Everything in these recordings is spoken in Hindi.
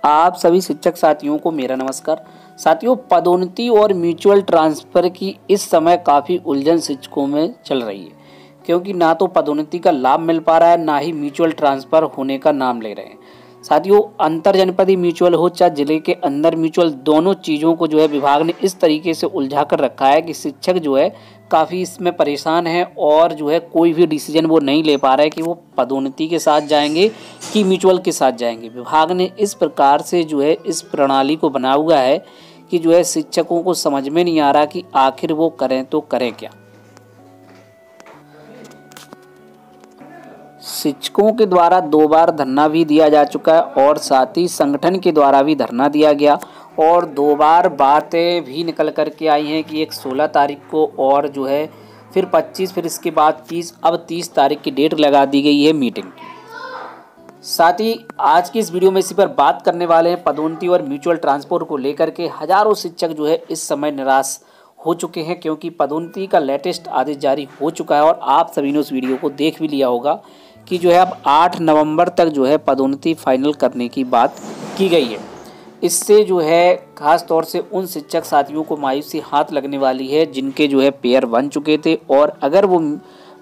आप सभी शिक्षक साथियों को मेरा नमस्कार। साथियों, पदोन्नति और म्यूचुअल ट्रांसफ़र की इस समय काफ़ी उलझन शिक्षकों में चल रही है, क्योंकि ना तो पदोन्नति का लाभ मिल पा रहा है, ना ही म्यूचुअल ट्रांसफ़र होने का नाम ले रहे हैं। साथियों, अंतर जनपदीय म्यूचुअल हो चाहे जिले के अंदर म्यूचुअल, दोनों चीज़ों को विभाग ने इस तरीके से उलझा कर रखा है कि शिक्षक काफ़ी इसमें परेशान है और कोई भी डिसीजन वो नहीं ले पा रहा है कि वो पदोन्नति के साथ जाएंगे कि म्यूचुअल के साथ जाएंगे। विभाग ने इस प्रकार से इस प्रणाली को बना हुआ है कि शिक्षकों को समझ में नहीं आ रहा कि आखिर वो करें तो करें क्या। शिक्षकों के द्वारा 2 बार धरना भी दिया जा चुका है और साथ ही संगठन के द्वारा भी धरना दिया गया और 2 बार बातें भी निकल कर के आई हैं कि एक 16 तारीख को और फिर 25, फिर इसके बाद 30, अब 30 तारीख की डेट लगा दी गई है मीटिंग की। साथ ही आज की इस वीडियो में इसी पर बात करने वाले हैं पदोन्नति और म्यूचुअल ट्रांसफर को लेकर के हजारों शिक्षक इस समय निराश हो चुके हैं, क्योंकि पदोन्नति का लेटेस्ट आदेश जारी हो चुका है और आप सभी ने उस वीडियो को देख भी लिया होगा कि अब 8 नवंबर तक पदोन्नति फाइनल करने की बात की गई है। इससे खास तौर से उन शिक्षक साथियों को मायूसी हाथ लगने वाली है जिनके पेयर बन चुके थे, और अगर वो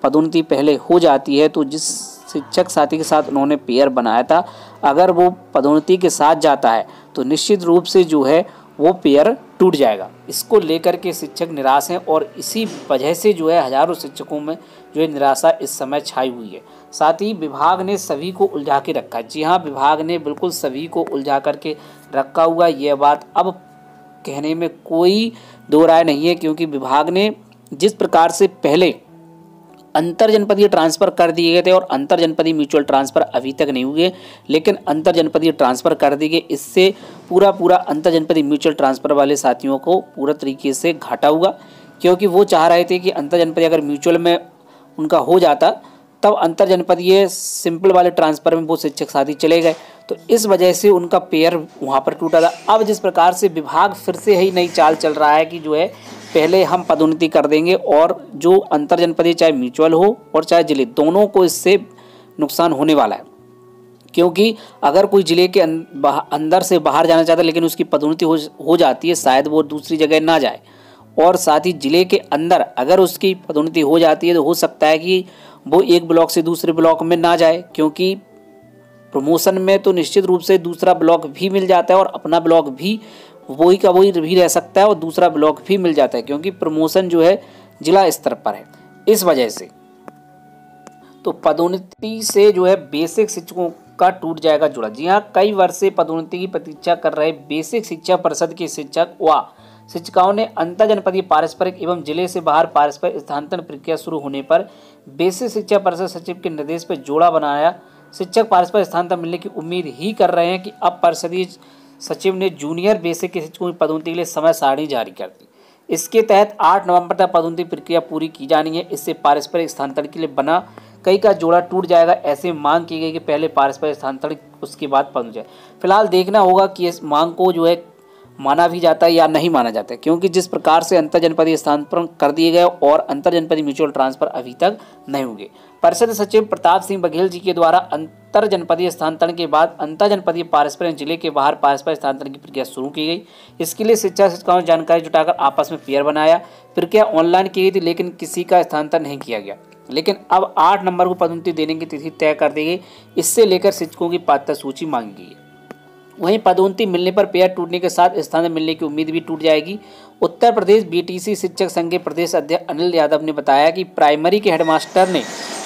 पदोन्नति पहले हो जाती है तो जिस शिक्षक साथी के साथ उन्होंने पेयर बनाया था, अगर वो पदोन्नति के साथ जाता है तो निश्चित रूप से वो पेयर टूट जाएगा। इसको लेकर के शिक्षक निराश हैं और इसी वजह से हजारों शिक्षकों में निराशा इस समय छाई हुई है। साथ ही विभाग ने सभी को उलझा के रखा है। जी हाँ, विभाग ने बिल्कुल सभी को उलझा करके रखा हुआ। यह बात अब कहने में कोई दो राय नहीं है, क्योंकि विभाग ने जिस प्रकार से पहले अंतर जनपदीय ट्रांसफ़र कर दिए गए थे और अंतर जनपदीय म्यूचुअल ट्रांसफ़र अभी तक नहीं हुए, लेकिन अंतर जनपदीय ट्रांसफ़र कर दिए गए। इससे पूरा अंतर जनपदीय म्यूचुअल ट्रांसफ़र वाले साथियों को पूरा तरीके से घाटा हुआ, क्योंकि वो चाह रहे थे कि अंतर जनपदीय अगर म्यूचुअल में उनका हो जाता तब अंतर जनपदीय सिंपल वाले ट्रांसफ़र में वो शिक्षक साथी चले गए, तो इस वजह से उनका पेयर वहाँ पर टूटा था। अब जिस प्रकार से विभाग फिर से ही नई चाल चल रहा है कि पहले हम पदोन्नति कर देंगे और जो अंतर जनपदीय चाहे म्यूचुअल हो और चाहे जिले, दोनों को इससे नुकसान होने वाला है। क्योंकि अगर कोई जिले के अंदर से बाहर जाना चाहता है लेकिन उसकी पदोन्नति हो जाती है, शायद वो दूसरी जगह ना जाए, और साथ ही जिले के अंदर अगर उसकी पदोन्नति हो जाती है तो हो सकता है कि वो एक ब्लॉक से दूसरे ब्लॉक में ना जाए, क्योंकि प्रमोशन में तो निश्चित रूप से दूसरा ब्लॉक भी मिल जाता है और अपना ब्लॉक भी वही का वही भी रह सकता है और दूसरा ब्लॉक भी मिल जाता है, क्योंकि प्रमोशन जिला स्तर पर है। इस वजह से तो पदोन्नति से बेसिक शिक्षकों का टूट जाएगा जुड़ा। जी हाँ, कई वर्ष से पदोन्नति की प्रतीक्षा कर रहे बेसिक शिक्षा परिषद के शिक्षक व शिक्षिकाओं ने अंतर जनपदीय पारस्परिक एवं जिले से बाहर पारस्परिक स्थानांतरण प्रक्रिया शुरू होने पर बेसिक शिक्षा परिषद सचिव के निर्देश पर जोड़ा बनाया। शिक्षक पारस्परिक स्थानांतरण मिलने की उम्मीद ही कर रहे हैं कि अब परिषदीय सचिव ने जूनियर बेसिक के शिक्षकों की पदोन्नति के लिए समय सारणी जारी कर दी। इसके तहत 8 नवंबर तक पदोन्नति प्रक्रिया पूरी की जानी है। इससे पारस्परिक स्थानांतरण के लिए बना कई का जोड़ा टूट जाएगा। ऐसे मांग की गई कि पहले पारस्परिक स्थानांतरण, उसके बाद पदोन्नति जाए। फिलहाल देखना होगा कि इस मांग को माना भी जाता है या नहीं माना जाता है, क्योंकि जिस प्रकार से अंतर जनपदीय स्थानांतरण कर दिए गए और अंतर जनपदीय म्यूचुअल ट्रांसफर अभी तक नहीं हुए। परिषद सचिव प्रताप सिंह बघेल जी के द्वारा अंतर जनपदीय स्थानांतरण के बाद अंतर जनपदीय पारस्परिक जिले के बाहर पारस्परिक स्थानांतरण की प्रक्रिया शुरू की गई। इसके लिए शिक्षकों ने जानकारी जुटाकर आपस में पेयर बनाया। प्रक्रिया ऑनलाइन की गई थी, लेकिन किसी का स्थानांतरण नहीं किया गया। लेकिन अब 8 नंबर को पदोन्नति देने की तिथि तय कर दी गई। इससे लेकर शिक्षकों की पात्रता सूची मांगी गई है। वहीं पदोन्नति मिलने पर पेयर टूटने के साथ स्थान मिलने की उम्मीद भी टूट जाएगी। उत्तर प्रदेश बीटीसी शिक्षक संघ के प्रदेश अध्यक्ष अनिल यादव ने बताया कि प्राइमरी के हेडमास्टर ने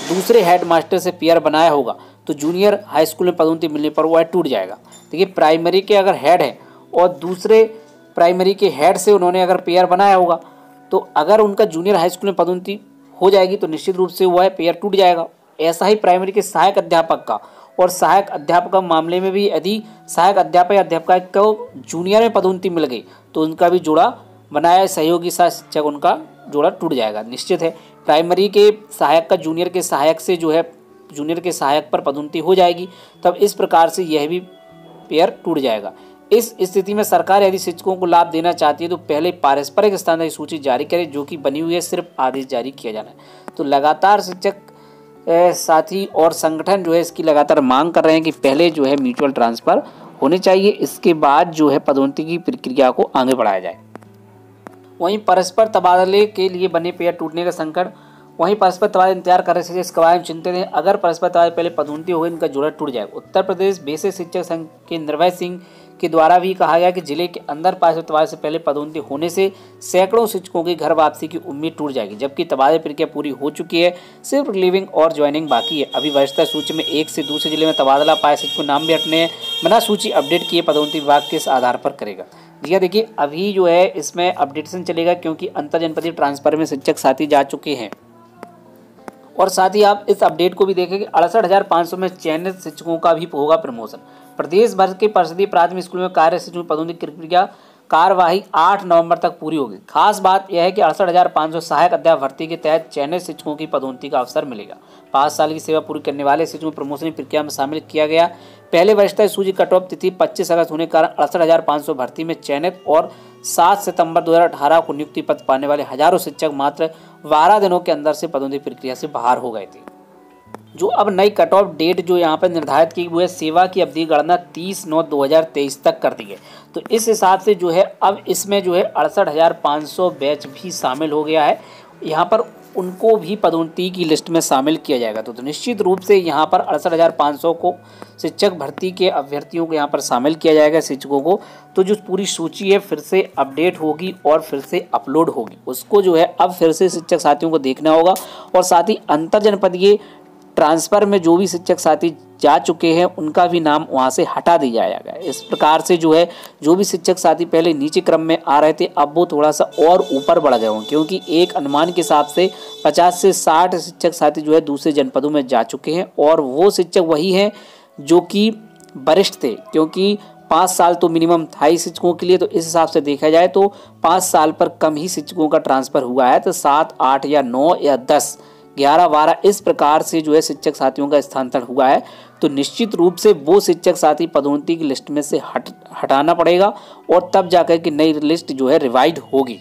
दूसरे हेडमास्टर से पेयर बनाया होगा तो जूनियर हाई स्कूल में पदोन्नति मिलने पर वह टूट जाएगा। देखिए, प्राइमरी के अगर हेड है और दूसरे प्राइमरी के हेड से उन्होंने अगर पेयर बनाया होगा तो अगर उनका जूनियर हाई स्कूल में पदोन्नति हो जाएगी तो निश्चित रूप से वह पेयर टूट जाएगा। ऐसा ही प्राइमरी के सहायक अध्यापक का और सहायक अध्यापक के मामले में भी यदि सहायक अध्यापक या अध्यापिका को जूनियर में पदोन्नति मिल गई तो उनका भी जोड़ा बनाया सहयोगी शिक्षक, उनका जोड़ा टूट जाएगा। निश्चित है, प्राइमरी के सहायक का जूनियर के सहायक से जूनियर के सहायक पर पदोन्नति हो जाएगी, तब इस प्रकार से यह भी पेयर टूट जाएगा। इस स्थिति में सरकार यदि शिक्षकों को लाभ देना चाहती है तो पहले पारस्परिक स्थानांतरण सूची जारी करे, जो कि बनी हुई है, सिर्फ आदेश जारी किया जाना है। तो लगातार शिक्षक साथी और संगठन इसकी लगातार मांग कर रहे हैं कि पहले म्यूचुअल ट्रांसफ़र होने चाहिए। इसके बाद जो है पदोन्नति की प्रक्रिया को आगे बढ़ाया जाए। वहीं परस्पर तबादले के लिए बने पेड़ टूटने का संकट। वहीं परस्पर तबादला इंतजार कर रहे इस कवायद में चिंतित हैं। अगर परस्पर तबादले पहले पदोन्नति हो गई, इनका जोड़ा टूट जाएगा। उत्तर प्रदेश बेसिक शिक्षक संघ के निर्भय सिंह के द्वारा भी कहा गया कि जिले के अंदर परस्पर तबादले से पहले पदोन्नति होने से सैकड़ों शिक्षकों की घर वापसी की उम्मीद टूट जाएगी, जबकि तबादला प्रक्रिया पूरी हो चुकी है, सिर्फ रिलीविंग और ज्वाइनिंग बाकी है। अभी वरिष्ठता सूची में एक से दूसरे जिले में तबादला पाए शिक्षकों नाम भी हटने हैं। बिना सूची अपडेट किए पदोन्नति विभाग किस आधार पर करेगा। जी देखिए, अभी जो है इसमें अपडेटेशन चलेगा, क्योंकि अंतर जनपदीय ट्रांसफर में शिक्षक साथी जा चुके हैं। और साथ ही आप इस अपडेट को भी देखें कि 68,500 में चयनित शिक्षकों का भी होगा प्रमोशन। प्रदेश भर के परिषदीय प्राथमिक स्कूल में कार्य शिक्षकों की पदोन्नति प्रक्रिया कार्यवाही 8 नवंबर तक पूरी होगी। खास बात यह है कि 68,500 सहायक अध्यापक भर्ती के तहत चयनित शिक्षकों की पदोन्नति का अवसर मिलेगा। 5 साल की सेवा पूरी करने वाले शिक्षकों को प्रमोशन प्रक्रिया में शामिल किया गया। पहले वरिष्ठता सूची कट ऑफ तिथि 25 अगस्त होने के कारण 68,500 भर्ती में चयनित और 7 सितंबर 2018 को नियुक्ति पत्र पाने वाले हजारों शिक्षक मात्र 12 दिनों के अंदर से पदोन्नति प्रक्रिया से बाहर हो गए थे। जो अब नई कट ऑफ डेट जो यहाँ पर निर्धारित की हुई है, सेवा की अवधि गणना 30/9/2023 तक कर दी है। तो इस हिसाब से जो है अब इसमें जो है 68,500 बैच भी शामिल हो गया है। यहाँ पर उनको भी पदोन्नति की लिस्ट में शामिल किया जाएगा। तो निश्चित रूप से यहाँ पर 68,500 को शिक्षक भर्ती के अभ्यर्थियों को यहाँ पर शामिल किया जाएगा, शिक्षकों को। तो जो पूरी सूची है फिर से अपडेट होगी और फिर से अपलोड होगी, उसको जो है अब फिर से शिक्षक साथियों को देखना होगा। और साथ ही अंतर जनपदीय ट्रांसफर में जो भी शिक्षक साथी जा चुके हैं उनका भी नाम वहां से हटा दिया जाएगा। इस प्रकार से जो है जो भी शिक्षक साथी पहले नीचे क्रम में आ रहे थे, अब वो थोड़ा सा और ऊपर बढ़ गए होंगे, क्योंकि एक अनुमान के हिसाब से 50 से 60 शिक्षक साथी जो है दूसरे जनपदों में जा चुके हैं। और वो शिक्षक वही हैं जो कि वरिष्ठ थे, क्योंकि 5 साल तो मिनिमम था ही शिक्षकों के लिए। तो इस हिसाब से देखा जाए तो 5 साल पर कम ही शिक्षकों का ट्रांसफर हुआ है। तो 7, 8 या 9 या 10, 11, 12 इस प्रकार से जो है शिक्षक साथियों का स्थानांतरण हुआ है। तो निश्चित रूप से वो शिक्षक साथी पदोन्नति की लिस्ट में से हटाना पड़ेगा और तब जाकर के नई लिस्ट जो है रिवाइड होगी।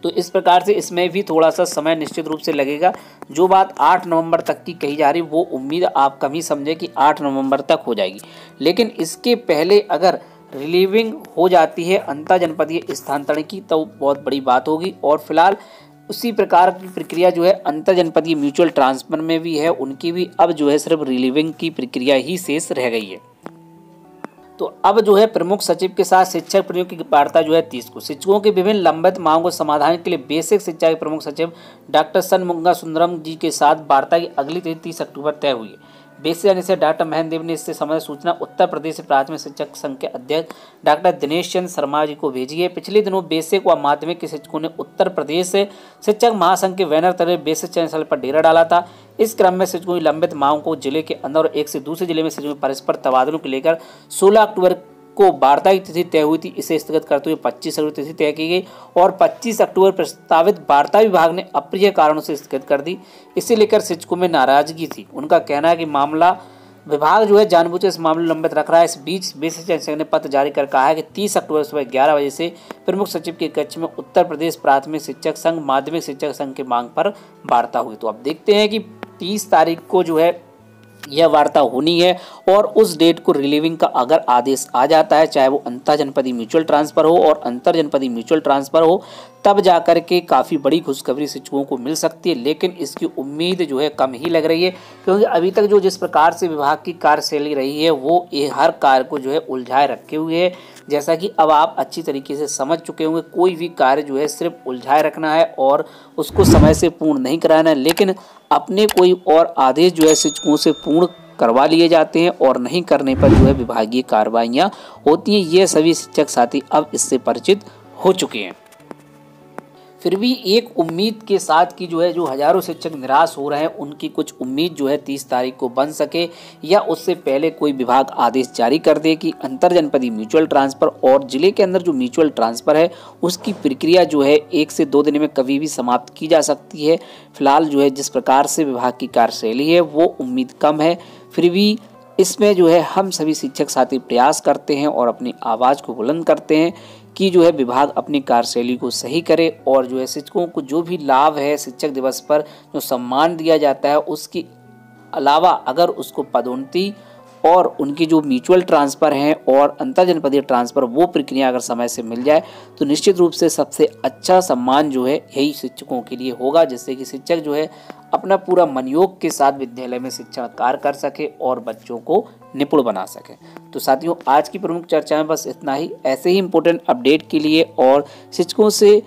तो इस प्रकार से इसमें भी थोड़ा सा समय निश्चित रूप से लगेगा। जो बात 8 नवंबर तक की कही जा रही वो उम्मीद आप कम ही समझे कि 8 नवंबर तक हो जाएगी। लेकिन इसके पहले अगर रिलीविंग हो जाती है अंतर जनपदीय स्थानांतरण की तो बहुत बड़ी बात होगी। और फिलहाल उसी प्रकार की प्रक्रिया जो है अंतर जनपदीय म्यूचुअल ट्रांसफर में भी है, उनकी भी अब जो है सिर्फ रिलीविंग की प्रक्रिया ही शेष रह गई है। तो अब जो है प्रमुख सचिव के साथ शिक्षक प्रतिनिधियों की वार्ता जो है 30 को। शिक्षकों की विभिन्न लंबित मांगों को समाधान के लिए बेसिक शिक्षा के प्रमुख सचिव डॉक्टर षणमुगा सुंदरम जी के साथ वार्ता की अगली तिथि 30 अक्टूबर तय हुई है। बेसिक से डॉक्टर महेंद्र देव ने इससे संबंधित सूचना उत्तर प्रदेश प्राथमिक शिक्षक संघ के अध्यक्ष डॉक्टर दिनेश चंद्र शर्मा जी को भेजी है। पिछले दिनों बेसिक व माध्यमिक के शिक्षकों ने उत्तर प्रदेश से शिक्षक महासंघ के बैनर तले बेसिक चयन पर डेरा डाला था। इस क्रम में शिक्षकों की लंबित मांगों को जिले के अंदर और एक से दूसरे जिले में शिक्षकों परस्पर तबादलों को लेकर 16 अक्टूबर को वार्ता की तिथि तय हुई थी। इसे स्थगित करते हुए 25 अक्टूबर तिथि तय की गई और 25 अक्टूबर प्रस्तावित वार्ता विभाग ने अप्रिय कारणों से स्थगित कर दी। इसे लेकर शिक्षकों में नाराजगी थी। उनका कहना है कि मामला विभाग जो है जानबूझकर इस मामले लंबित रख रहा है। इस बीच बेसिक चयन संघ ने पत्र जारी कर कहा है कि 30 अक्टूबर सुबह 11 बजे से प्रमुख सचिव के कक्ष में उत्तर प्रदेश प्राथमिक शिक्षक संघ माध्यमिक शिक्षक संघ की मांग पर वार्ता हुई। तो अब देखते हैं कि 30 तारीख को जो है यह वार्ता होनी है और उस डेट को रिलीविंग का अगर आदेश आ जाता है, चाहे वो अंतर जनपदीय म्यूचुअल ट्रांसफर हो और अंतर जनपदीय म्यूचुअल ट्रांसफर हो, तब जाकर के काफ़ी बड़ी खुशखबरी शिक्षकों को मिल सकती है। लेकिन इसकी उम्मीद जो है कम ही लग रही है, क्योंकि अभी तक जो जिस प्रकार से विभाग की कार्यशैली रही है वो ये हर कार्य को जो है उलझाए रखे हुए है। जैसा कि अब आप अच्छी तरीके से समझ चुके होंगे, कोई भी कार्य जो है सिर्फ उलझाए रखना है और उसको समय से पूर्ण नहीं कराना है। लेकिन अपने कोई और आदेश जो है शिक्षकों से पूर्ण करवा लिए जाते हैं और नहीं करने पर जो है विभागीय कार्रवाइयाँ होती हैं। ये सभी शिक्षक साथी अब इससे परिचित हो चुके हैं। फिर भी एक उम्मीद के साथ कि जो है जो हजारों शिक्षक निराश हो रहे हैं उनकी कुछ उम्मीद जो है 30 तारीख को बन सके या उससे पहले कोई विभाग आदेश जारी कर दे कि अंतर जनपदीय म्यूचुअल ट्रांसफर और जिले के अंदर जो म्यूचुअल ट्रांसफर है उसकी प्रक्रिया जो है 1 से 2 दिन में कभी भी समाप्त की जा सकती है। फिलहाल जो है जिस प्रकार से विभाग की कार्यशैली है वो उम्मीद कम है। फिर भी इसमें जो है हम सभी शिक्षक साथी प्रयास करते हैं और अपनी आवाज़ को बुलंद करते हैं कि जो है विभाग अपनी कार्यशैली को सही करे और जो है शिक्षकों को जो भी लाभ है शिक्षक दिवस पर जो सम्मान दिया जाता है उसके अलावा अगर उसको पदोन्नति और उनकी जो म्यूचुअल ट्रांसफ़र हैं और अंतर जनपदीय ट्रांसफ़र वो प्रक्रिया अगर समय से मिल जाए तो निश्चित रूप से सबसे अच्छा सम्मान जो है यही शिक्षकों के लिए होगा, जिससे कि शिक्षक जो है अपना पूरा मनयोग के साथ विद्यालय में शिक्षा कार्य कर सके और बच्चों को निपुण बना सके। तो साथियों, आज की प्रमुख चर्चा में बस इतना ही। ऐसे ही इम्पोर्टेंट अपडेट के लिए और शिक्षकों से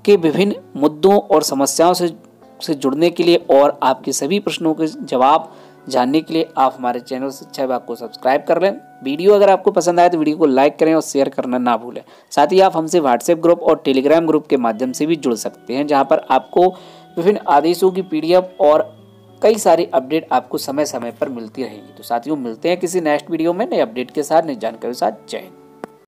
के विभिन्न मुद्दों और समस्याओं से जुड़ने के लिए और आपके सभी प्रश्नों के जवाब जानने के लिए आप हमारे चैनल शिक्षा विभाग को सब्सक्राइब कर लें। वीडियो अगर आपको पसंद आए तो वीडियो को लाइक करें और शेयर करना ना भूलें। साथ ही आप हमसे व्हाट्सएप ग्रुप और टेलीग्राम ग्रुप के माध्यम से भी जुड़ सकते हैं, जहां पर आपको विभिन्न आदेशों की PDF और कई सारी अपडेट आपको समय समय पर मिलती रहेगी। तो साथियों, मिलते हैं किसी नेक्स्ट वीडियो में नए अपडेट के साथ, नई जानकारी के साथ। जय हिंद।